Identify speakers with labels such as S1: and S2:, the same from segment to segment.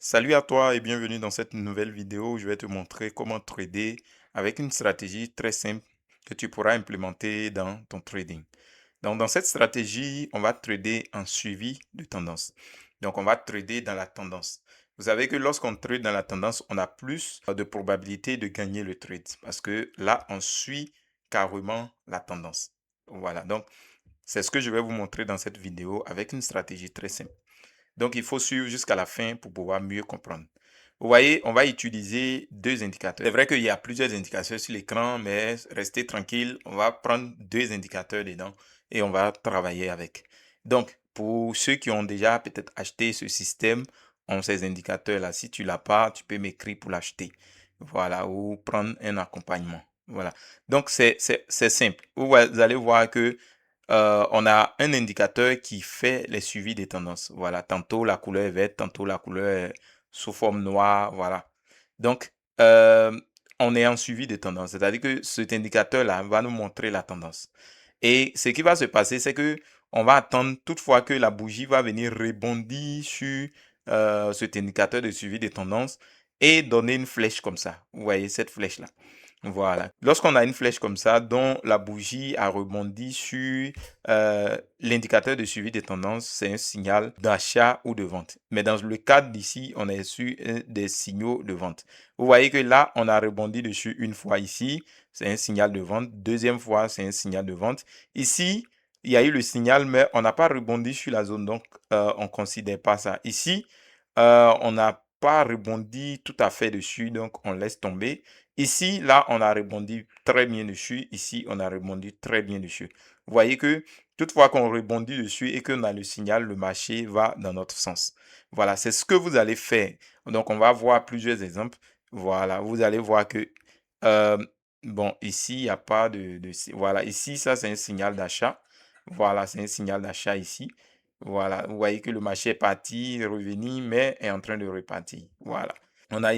S1: Salut à toi et bienvenue dans cette nouvelle vidéo où je vais te montrer comment trader avec une stratégie très simple que tu pourras implémenter dans ton trading. Donc, dans cette stratégie, on va trader en suivi de tendance. Donc, on va trader dans la tendance. Vous savez que lorsqu'on trade dans la tendance, on a plus de probabilité de gagner le trade parce que là, on suit carrément la tendance. Voilà, donc c'est ce que je vais vous montrer dans cette vidéo avec une stratégie très simple. Donc, il faut suivre jusqu'à la fin pour pouvoir mieux comprendre. Vous voyez, on va utiliser deux indicateurs. C'est vrai qu'il y a plusieurs indicateurs sur l'écran, mais restez tranquille, on va prendre deux indicateurs dedans et on va travailler avec. Donc, pour ceux qui ont déjà peut-être acheté ce système, ont ces indicateurs-là. Si tu ne l'as pas, tu peux m'écrire pour l'acheter. Voilà, ou prendre un accompagnement. Voilà. Donc, c'est simple. Vous allez voir que on a un indicateur qui fait les suivis des tendances. Voilà, tantôt la couleur est verte, tantôt la couleur est sous forme noire. Voilà. Donc, on est en suivi des tendances. C'est-à-dire que cet indicateur-là va nous montrer la tendance. Et ce qui va se passer, c'est que on va attendre toutefois que la bougie va venir rebondir sur cet indicateur de suivi des tendances et donner une flèche comme ça. Vous voyez cette flèche-là. Voilà. Lorsqu'on a une flèche comme ça, dont la bougie a rebondi sur l'indicateur de suivi des tendances, c'est un signal d'achat ou de vente. Mais dans le cadre d'ici, on est sur des signaux de vente. Vous voyez que là, on a rebondi dessus une fois ici, c'est un signal de vente. Deuxième fois, c'est un signal de vente. Ici, il y a eu le signal, mais on n'a pas rebondi sur la zone, donc on ne considère pas ça. Ici, on n'a pas rebondi tout à fait dessus, donc on laisse tomber. Ici, là, on a rebondi très bien dessus. Ici, on a rebondi très bien dessus. Vous voyez que toutefois qu'on rebondit dessus et qu'on a le signal, le marché va dans notre sens. Voilà, c'est ce que vous allez faire. Donc, on va voir plusieurs exemples. Voilà, vous allez voir que, euh, bon, ici, il n'y a pas voilà, ici, ça, c'est un signal d'achat. Voilà, c'est un signal d'achat ici. Voilà, vous voyez que le marché est parti, revenu, mais est en train de repartir. Voilà. On a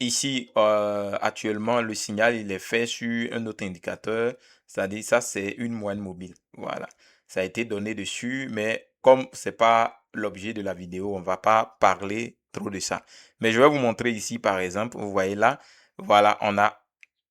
S1: ici actuellement le signal, il est fait sur un autre indicateur, c'est-à-dire ça c'est une moyenne mobile. Voilà, ça a été donné dessus, mais comme c'est pas l'objet de la vidéo, on va pas parler trop de ça. Mais je vais vous montrer ici par exemple, vous voyez là, voilà, on a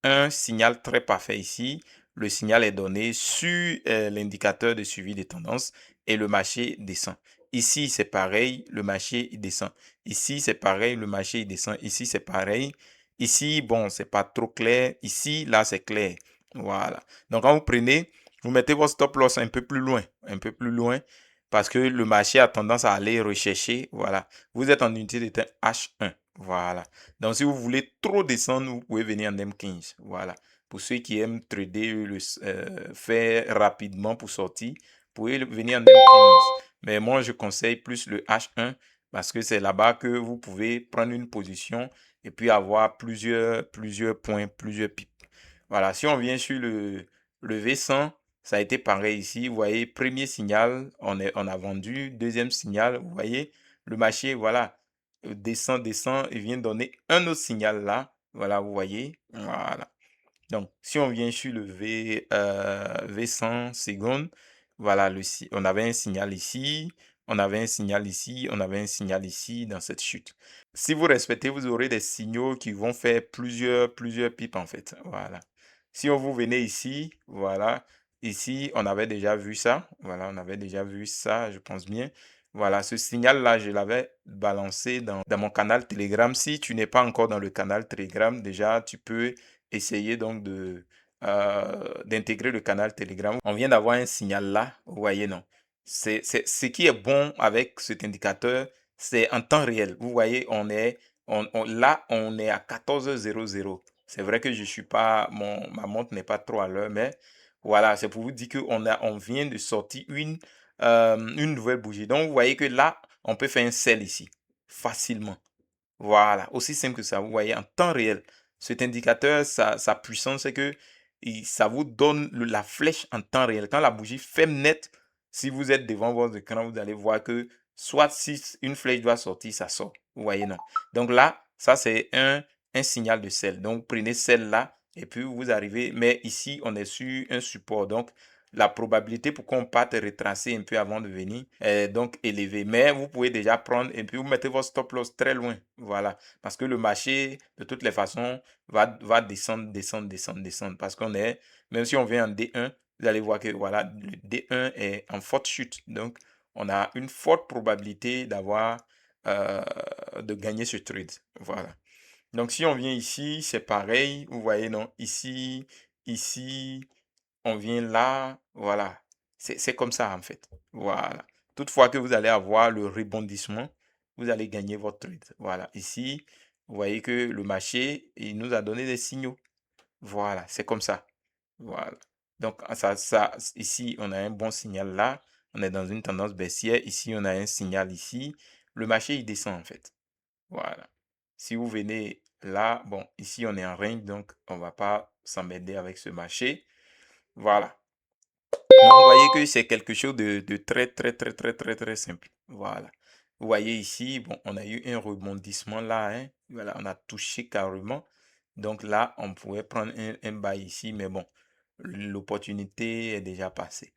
S1: un signal très parfait ici. Le signal est donné sur l'indicateur de suivi des tendances et le marché descend. Ici, c'est pareil, le marché il descend. Ici, c'est pareil, le marché il descend. Ici, c'est pareil. Ici, bon, c'est pas trop clair. Ici, là, c'est clair. Voilà. Donc, quand vous prenez, vous mettez votre stop loss un peu plus loin, parce que le marché a tendance à aller rechercher. Voilà. Vous êtes en unité de temps H1. Voilà. Donc, si vous voulez trop descendre, vous pouvez venir en M15. Voilà. Pour ceux qui aiment trader, faire rapidement pour sortir, vous pouvez venir en M15. Mais moi, je conseille plus le H1 parce que c'est là-bas que vous pouvez prendre une position et puis avoir plusieurs points, plusieurs pips. Voilà, si on vient sur le V100, ça a été pareil ici. Vous voyez, premier signal, on a vendu. Deuxième signal, vous voyez, le marché, voilà, descend, descend et vient donner un autre signal là. Voilà, vous voyez. Voilà. Donc, si on vient sur le V100 secondes, voilà, on avait un signal ici, on avait un signal ici, on avait un signal ici dans cette chute. Si vous respectez, vous aurez des signaux qui vont faire plusieurs pips en fait. Voilà. Si on vous venez ici, voilà, ici, on avait déjà vu ça. Voilà, on avait déjà vu ça, je pense bien. Voilà, ce signal-là, je l'avais balancé dans mon canal Telegram. Si tu n'es pas encore dans le canal Telegram, déjà, tu peux essayer donc d'intégrer le canal Telegram. On vient d'avoir un signal là, vous voyez, non? Ce qui est bon avec cet indicateur, c'est en temps réel. Vous voyez, là, on est à 14h00. C'est vrai que je suis pas, ma montre n'est pas trop à l'heure, mais voilà, c'est pour vous dire on vient de sortir une nouvelle bougie. Donc, vous voyez que là, on peut faire un sell ici, facilement. Voilà, aussi simple que ça. Vous voyez, en temps réel, cet indicateur, sa puissance, c'est que ça vous donne la flèche en temps réel. Quand la bougie ferme net, si vous êtes devant votre écran, vous allez voir que soit si une flèche doit sortir, ça sort. Vous voyez, non? Donc là, ça, c'est un signal de sel. Donc, prenez celle-là et puis vous arrivez. Mais ici, on est sur un support. Donc, la probabilité pour qu'on parte retracer un peu avant de venir est donc élevée. Mais vous pouvez déjà prendre et puis vous mettez votre stop loss très loin. Voilà. Parce que le marché, de toutes les façons, va descendre, descendre, descendre, descendre. Parce qu'on est, même si on vient en D1, vous allez voir que voilà, le D1 est en forte chute. Donc, on a une forte probabilité de gagner ce trade. Voilà. Donc, si on vient ici, c'est pareil. Vous voyez, non? Ici, on vient là. Voilà. C'est comme ça, en fait. Voilà. Toutefois que vous allez avoir le rebondissement, vous allez gagner votre trade. Voilà. Ici, vous voyez que le marché, il nous a donné des signaux. Voilà. C'est comme ça. Voilà. Donc, ici, on a un bon signal là. On est dans une tendance baissière. Ici, on a un signal ici. Le marché, il descend, en fait. Voilà. Si vous venez là, bon, ici on est en range, donc on va pas s'emmerder avec ce marché. Voilà. Donc, vous voyez que c'est quelque chose de très, très, très, très, très, très simple. Voilà. Vous voyez ici, bon, on a eu un rebondissement là, hein. Voilà, on a touché carrément. Donc là, on pourrait prendre un bail ici, mais bon, l'opportunité est déjà passée.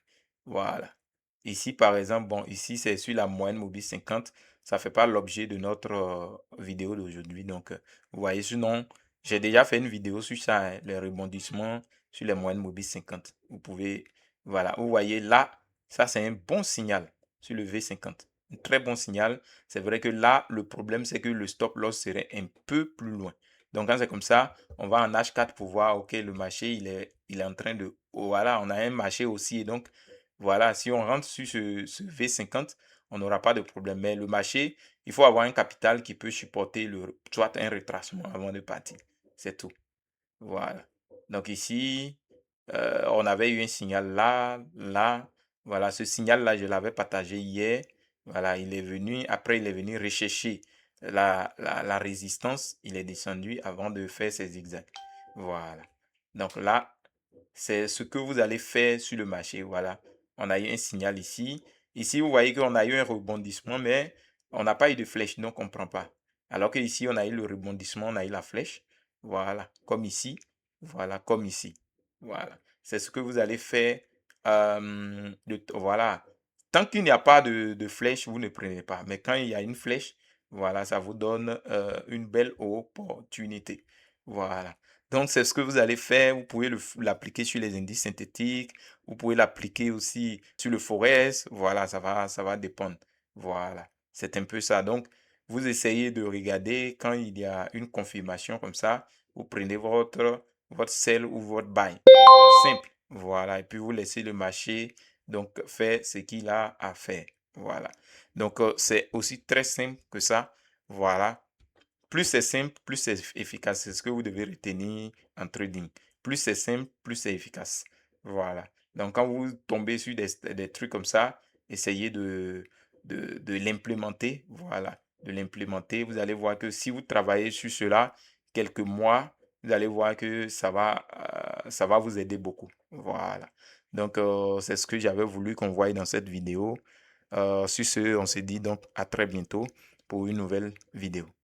S1: Voilà. Ici, par exemple, bon, ici, c'est sur la moyenne mobile 50. Ça fait pas l'objet de notre vidéo d'aujourd'hui. Donc, vous voyez, sinon, j'ai déjà fait une vidéo sur ça, hein, les rebondissements sur les moyennes mobiles 50. Vous pouvez, voilà, vous voyez là, ça c'est un bon signal sur le V50. Un très bon signal. C'est vrai que là, le problème, c'est que le stop loss serait un peu plus loin. Donc, quand c'est comme ça, on va en H4 pour voir, OK, le marché, il est en train de... Voilà, on a un marché aussi. Et donc, voilà, si on rentre sur ce V50, on n'aura pas de problème. Mais le marché, il faut avoir un capital qui peut supporter soit un retracement avant de partir. C'est tout. Voilà. Donc ici, on avait eu un signal là, là. Voilà, ce signal-là, je l'avais partagé hier. Voilà, il est venu, après il est venu rechercher la résistance. Il est descendu avant de faire ses zigzags. Voilà. Donc là, c'est ce que vous allez faire sur le marché. Voilà. On a eu un signal ici. Ici, vous voyez qu'on a eu un rebondissement, mais on n'a pas eu de flèche, donc on ne prend pas. Alors que ici, on a eu le rebondissement, on a eu la flèche. Voilà, comme ici. Voilà, comme ici. Voilà. C'est ce que vous allez faire. Voilà. Tant qu'il n'y a pas de flèche, vous ne prenez pas. Mais quand il y a une flèche, voilà, ça vous donne une belle opportunité. Voilà. Donc, c'est ce que vous allez faire. Vous pouvez l'appliquer sur les indices synthétiques. Vous pouvez l'appliquer aussi sur le Forex. Voilà, ça va dépendre. Voilà. C'est un peu ça. Donc, vous essayez de regarder quand il y a une confirmation comme ça. Vous prenez votre sell ou votre buy. Simple. Voilà. Et puis, vous laissez le marché donc faire ce qu'il a à faire. Voilà. Donc, c'est aussi très simple que ça. Voilà. Plus c'est simple, plus c'est efficace. C'est ce que vous devez retenir en trading. Plus c'est simple, plus c'est efficace. Voilà. Donc, quand vous tombez sur des trucs comme ça, essayez de l'implémenter. Voilà. De l'implémenter. Vous allez voir que si vous travaillez sur cela quelques mois, vous allez voir que ça va vous aider beaucoup. Voilà. Donc, c'est ce que j'avais voulu qu'on voie dans cette vidéo. Sur ce, on se dit donc à très bientôt pour une nouvelle vidéo.